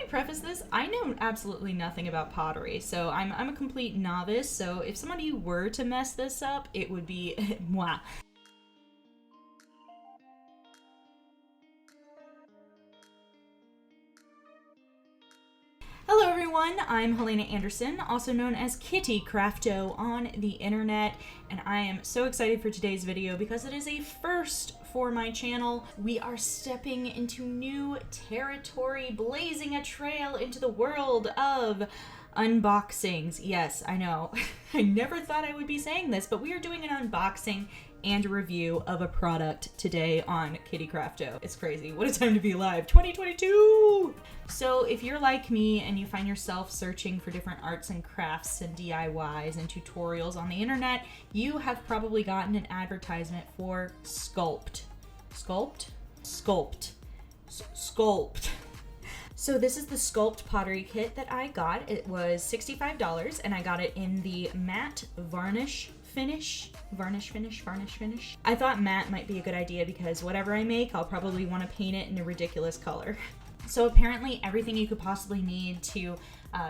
preface this, I know absolutely nothing about pottery, so I'm a complete novice, so if somebody were to mess this up, it would be moi. Hello everyone, I'm Helena Anderson, also known as Kitty Crafto on the internet, and I am so excited for today's video because it is a first for my channel. We are stepping into new territory, blazing a trail into the world of unboxings. Yes, I know, I never thought I would be saying this, but we are doing an unboxing and a review of a product today on Kitty Crafto. It's crazy. What a time to be alive. 2022! So if you're like me and you find yourself searching for different arts and crafts and DIYs and tutorials on the internet, you have probably gotten an advertisement for Sculpd. Sculpd? Sculpd. Sculpd. So this is the Sculpd Pottery Kit that I got. It was $65 and I got it in the matte varnish finish. Varnish finish. I thought matte might be a good idea because whatever I make, I'll probably want to paint it in a ridiculous color. So apparently everything you could possibly need to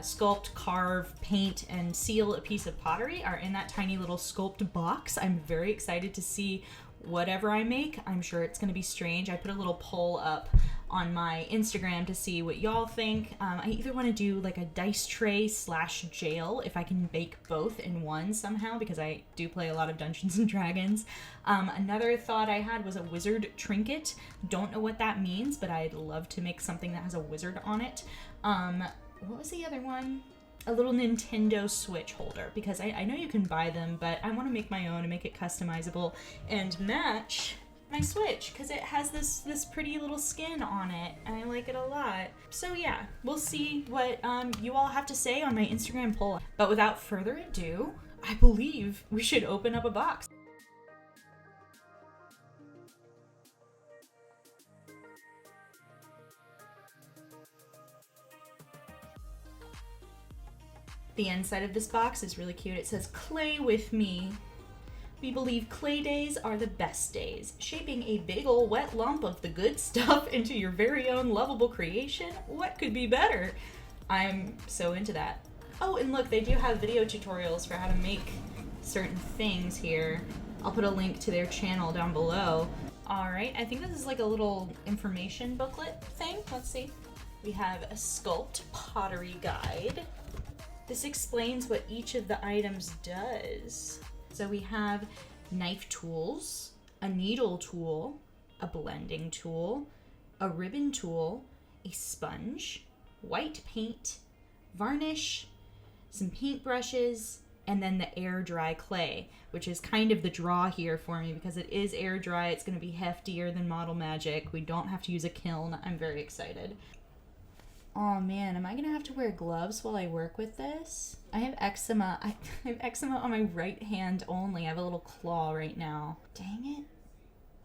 sculpt, carve, paint, and seal a piece of pottery are in that tiny little Sculpd box. I'm very excited to see whatever I make. I'm sure it's going to be strange. I put a little poll up on my Instagram to see what y'all think. I either want to do like a dice tray / jail if I can bake both in one somehow, because I do play a lot of Dungeons and Dragons. Another thought I had was a wizard trinket. Don't know what that means, but I'd love to make something that has a wizard on it. What was the other one? A little Nintendo Switch holder, because I know you can buy them, but I want to make my own and make it customizable and match my Switch, because it has this pretty little skin on it, and I like it a lot. So yeah, we'll see what you all have to say on my Instagram poll. But without further ado, I believe we should open up a box. The inside of this box is really cute. It says, "Clay with me. We believe clay days are the best days, shaping a big ol' wet lump of the good stuff into your very own lovable creation. What could be better?" I'm so into that. Oh, and look, they do have video tutorials for how to make certain things here. I'll put a link to their channel down below. All right, I think this is like a little information booklet thing. Let's see. We have a Sculpd Pottery Guide. This explains what each of the items does. So we have knife tools, a needle tool, a blending tool, a ribbon tool, a sponge, white paint, varnish, some paint brushes, and then the air dry clay, which is kind of the draw here for me because it is air dry. It's going to be heftier than Model Magic. We don't have to use a kiln. I'm very excited. Oh man, am I gonna have to wear gloves while I work with this? I have eczema. I have eczema on my right hand only. I have a little claw right now. Dang it.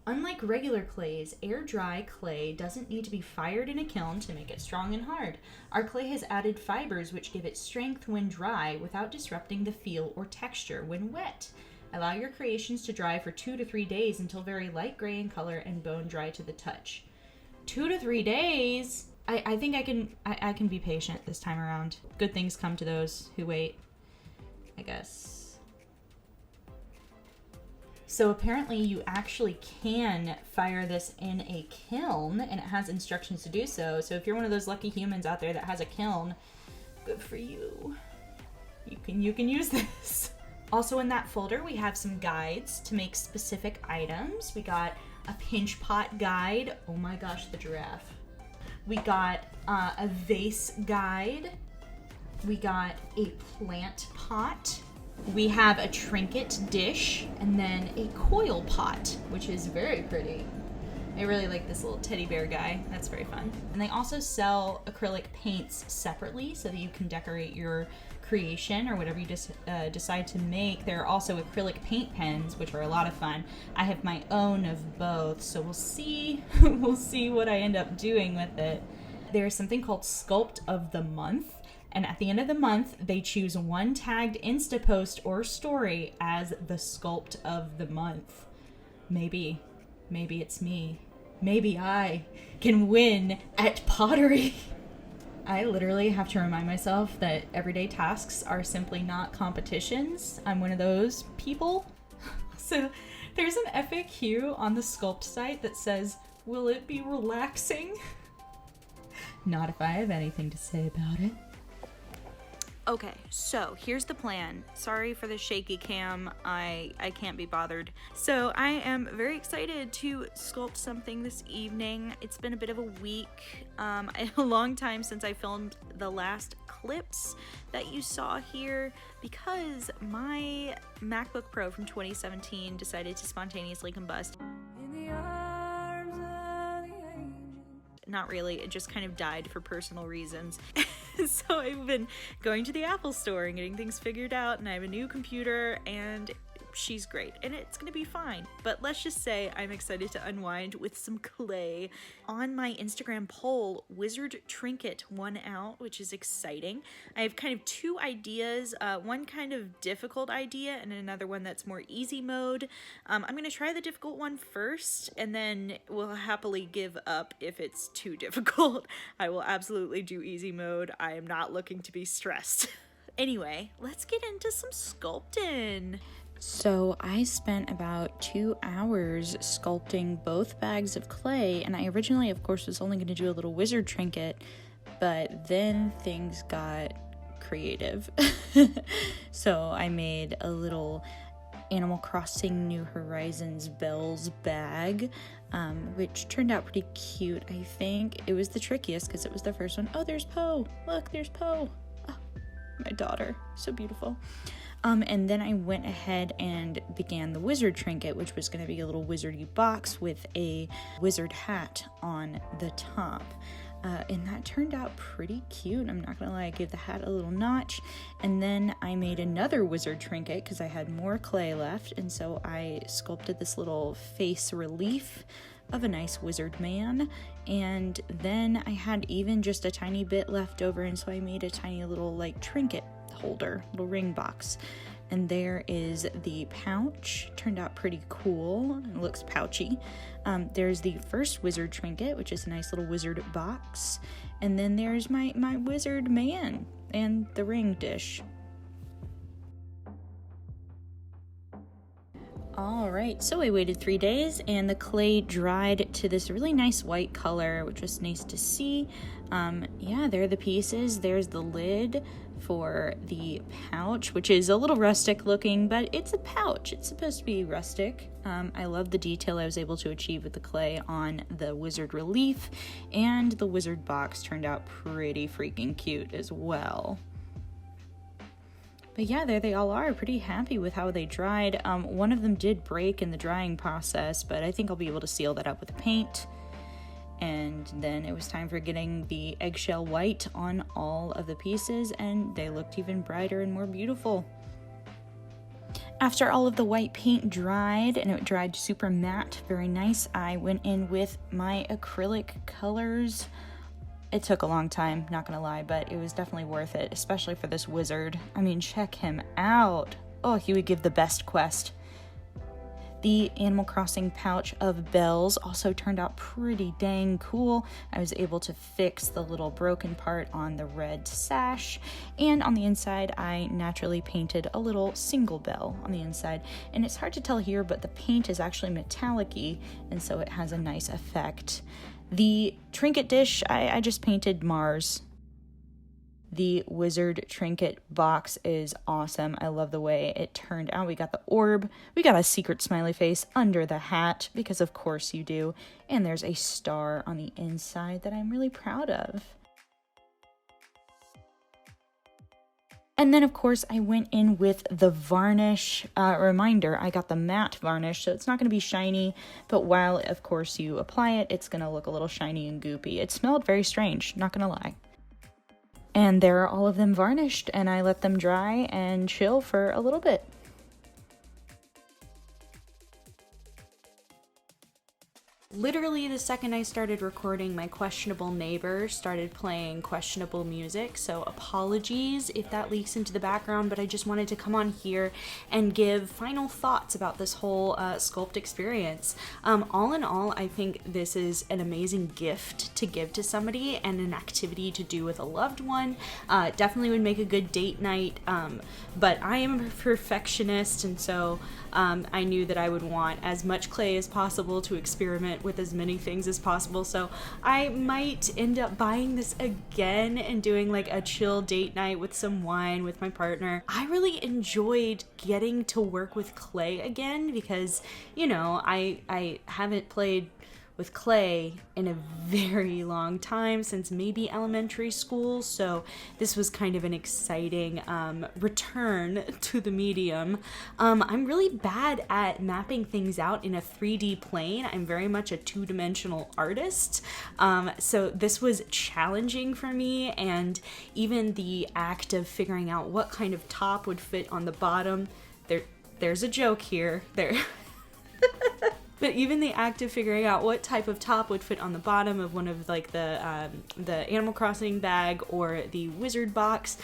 Unlike regular clays, air dry clay doesn't need to be fired in a kiln to make it strong and hard. Our clay has added fibers which give it strength when dry without disrupting the feel or texture when wet. Allow your creations to dry for 2 to 3 days until very light gray in color and bone dry to the touch. 2 to 3 days? I think I can be patient this time around. Good things come to those who wait, I guess. So apparently you actually can fire this in a kiln, and it has instructions to do so. So if you're one of those lucky humans out there that has a kiln, good for you. You can use this. Also in that folder we have some guides to make specific items. We got a pinch pot guide. Oh my gosh, the giraffe. We got a vase guide. We got a plant pot. We have a trinket dish, and then a coil pot, which is very pretty. I really like this little teddy bear guy. That's very fun. And they also sell acrylic paints separately so that you can decorate your creation or whatever you decide to make. There are also acrylic paint pens, which are a lot of fun. I have my own of both, so we'll see. We'll see what I end up doing with it. There's something called Sculpt of the Month, and at the end of the month, they choose one tagged Insta post or story as the Sculpt of the Month. Maybe it's me. Maybe I can win at pottery. I literally have to remind myself that everyday tasks are simply not competitions. I'm one of those people. So there's an FAQ on the Sculpd site that says, will it be relaxing? Not if I have anything to say about it. Okay, so here's the plan. Sorry for the shaky cam, I can't be bothered. So I am very excited to sculpt something this evening. It's been a bit of a week, a long time since I filmed the last clips that you saw here because my MacBook Pro from 2017 decided to spontaneously combust. Not really, it just kind of died for personal reasons. So I've been going to the Apple store and getting things figured out, and I have a new computer and she's great and it's gonna be fine. But let's just say I'm excited to unwind with some clay. On my Instagram poll, Wizard Trinket won out, which is exciting. I have kind of two ideas, one kind of difficult idea and another one that's more easy mode. I'm gonna try the difficult one first and then we'll happily give up if it's too difficult. I will absolutely do easy mode. I am not looking to be stressed. Anyway, let's get into some sculpting. So I spent about 2 hours sculpting both bags of clay, and I originally, of course, was only going to do a little wizard trinket, but then things got creative. So I made a little Animal Crossing New Horizons bells bag, which turned out pretty cute, I think. It was the trickiest because it was the first one. Oh, there's Poe! Look, there's Poe! Oh, my daughter. So beautiful. And then I went ahead and began the wizard trinket, which was going to be a little wizardy box with a wizard hat on the top. And that turned out pretty cute. I'm not gonna lie, I gave the hat a little notch. And then I made another wizard trinket because I had more clay left. And so I sculpted this little face relief of a nice wizard man. And then I had even just a tiny bit left over. And so I made a tiny little like trinket holder, little ring box. And there is the pouch. Turned out pretty cool. It looks pouchy. There's the first wizard trinket, which is a nice little wizard box. And then there's my wizard man and the ring dish. Alright, so I waited 3 days and the clay dried to this really nice white color, which was nice to see. Yeah, there are the pieces. There's the lid for the pouch, which is a little rustic looking, but it's a pouch. It's supposed to be rustic. I love the detail I was able to achieve with the clay on the wizard relief, and the wizard box turned out pretty freaking cute as well. But yeah, there they all are. Pretty happy with how they dried. One of them did break in the drying process, but I think I'll be able to seal that up with paint. And then it was time for getting the eggshell white on all of the pieces, and they looked even brighter and more beautiful. After all of the white paint dried, and it dried super matte, very nice, I went in with my acrylic colors. It took a long time, not gonna lie, but it was definitely worth it, especially for this wizard. I mean, check him out. Oh, he would give the best quest. The Animal Crossing pouch of bells also turned out pretty dang cool. I was able to fix the little broken part on the red sash, and on the inside I naturally painted a little single bell on the inside. And it's hard to tell here, but the paint is actually metallic-y, and so it has a nice effect. The trinket dish, I just painted Mars. The wizard trinket box is awesome. I love the way it turned out. We got the orb. We got a secret smiley face under the hat, because of course you do. And there's a star on the inside that I'm really proud of. And then, of course, I went in with the varnish. Reminder, I got the matte varnish, so it's not going to be shiny. But while, of course, you apply it, it's going to look a little shiny and goopy. It smelled very strange, not going to lie. And there are all of them varnished, and I let them dry and chill for a little bit. literally the second I started recording, my questionable neighbor started playing questionable music, so apologies if that leaks into the background, but I just wanted to come on here and give final thoughts about this whole Sculpd experience. All in all, I think this is an amazing gift to give to somebody and an activity to do with a loved one. Definitely would make a good date night, but I am a perfectionist, and so I knew that I would want as much clay as possible to experiment with as many things as possible, so I might end up buying this again and doing like a chill date night with some wine with my partner. I really enjoyed getting to work with clay again because, you know, I haven't played with clay in a very long time, since maybe elementary school, so this was kind of an exciting return to the medium. I'm really bad at mapping things out in a 3D plane. I'm very much a two-dimensional artist, so this was challenging for me, and even the act of figuring out what kind of top would fit on the bottom. There's a joke here. But even the act of figuring out what type of top would fit on the bottom of one of like the Animal Crossing bag or the wizard box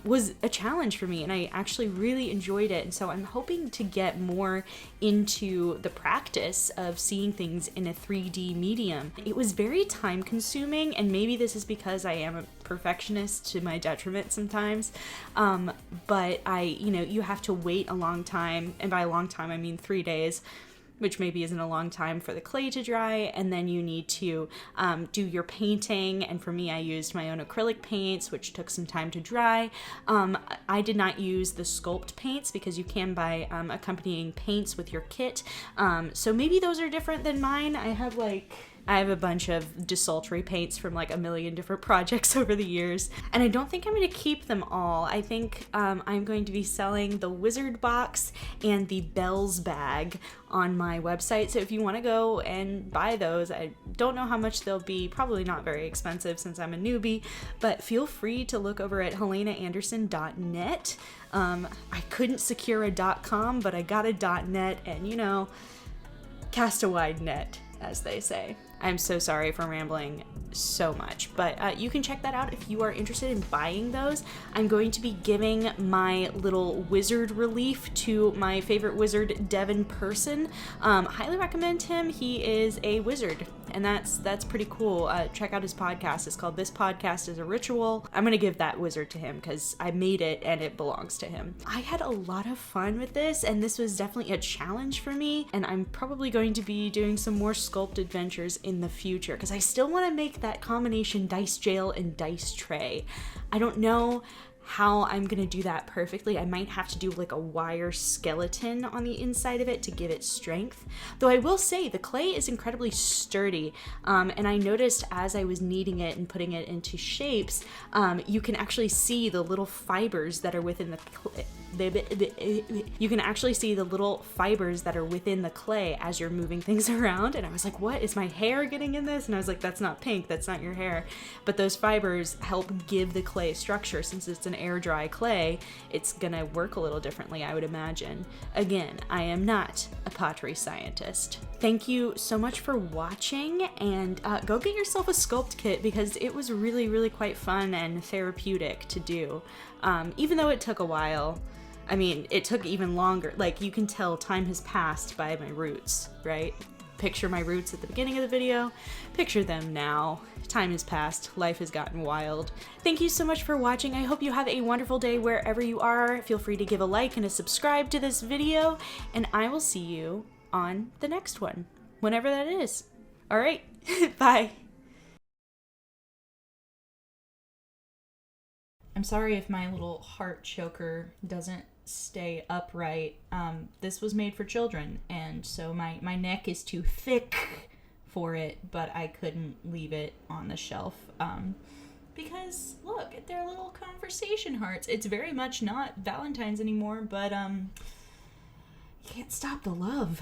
was a challenge for me, and I actually really enjoyed it. And so I'm hoping to get more into the practice of seeing things in a 3D medium. It was very time consuming, and maybe this is because I am a perfectionist to my detriment sometimes, but you have to wait a long time, and by a long time I mean 3 days, which maybe isn't a long time for the clay to dry, and then you need to do your painting, and for me I used my own acrylic paints, which took some time to dry. I did not use the Sculpd paints because you can buy accompanying paints with your kit, so maybe those are different than mine. I have a bunch of desultory paints from like a million different projects over the years, and I don't think I'm going to keep them all. I think I'm going to be selling the wizard box and the bells bag on my website, so if you want to go and buy those, I don't know how much they'll be, probably not very expensive since I'm a newbie, but feel free to look over at helenaanderson.net. I couldn't secure a .com, but I got a .net, and you know, cast a wide net, as they say. I'm so sorry for rambling so much, but you can check that out if you are interested in buying those. I'm going to be giving my little wizard relief to my favorite wizard, Devin Person. Highly recommend him. He is a wizard, and that's pretty cool. Check out his podcast. It's called This Podcast is a Ritual. I'm gonna give that wizard to him because I made it and it belongs to him. I had a lot of fun with this, and this was definitely a challenge for me, and I'm probably going to be doing some more Sculpd adventures in the future because I still want to make that combination dice jail and dice tray. I don't know how I'm gonna do that perfectly. I might have to do like a wire skeleton on the inside of it to give it strength. Though I will say the clay is incredibly sturdy, and I noticed as I was kneading it and putting it into shapes, you can actually see the little fibers that are within the clay. You can actually see the little fibers that are within the clay as you're moving things around, and I was like, what is my hair getting in this? And I was like, that's not pink, that's not your hair. But those fibers help give the clay structure. Since it's an air dry clay, it's gonna work a little differently, I would imagine. Again, I am not a pottery scientist. Thank you so much for watching, and go get yourself a Sculpd kit because it was really quite fun and therapeutic to do. Even though it took a while. I mean, it took even longer. Like, you can tell time has passed by my roots, right? Picture my roots at the beginning of the video. Picture them now. Time has passed. Life has gotten wild. Thank you so much for watching. I hope you have a wonderful day wherever you are. Feel free to give a like and a subscribe to this video, and I will see you on the next one, whenever that is. All right, bye. I'm sorry if my little heart choker doesn't stay upright. This was made for children, and so my neck is too thick for it, but I couldn't leave it on the shelf because look at their little conversation hearts. It's very much not Valentine's anymore, but you can't stop the love.